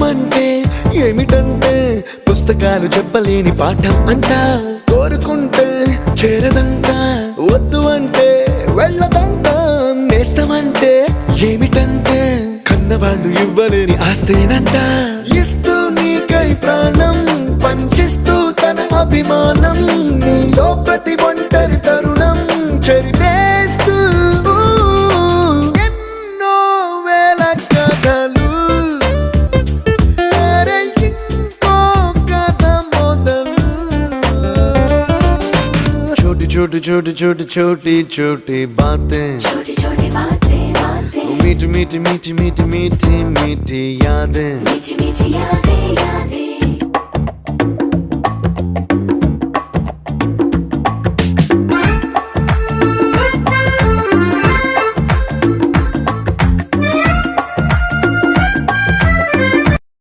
అంటే ఏమిటంటే పుస్తకాలు చెప్పలేని పాఠం అంట. కోరుకుంటే చేరదంట, వద్దు అంటే వెళ్ళదంట. నేస్తమంటే ఏమిటంటే కన్నవాళ్ళు ఇవ్వలేని ఆస్తేనంట. ఇస్తూ నీకై ప్రాణం పంచిస్తూ తన అభిమానం, నీలో ప్రతి ఒంటరి తరుణం చెరిపేస్తూ ఎన్నో వేల కథలు. అరే ఇంకో కథ మొదలు. छोटी छोटी छोटी छोटी छोटी छोटी बातें, छोटी छोटी बातें बातें, मीठी मीठी मीठी मीठी मीठी मीठी यादें, मीठी मीठी यादें यादें.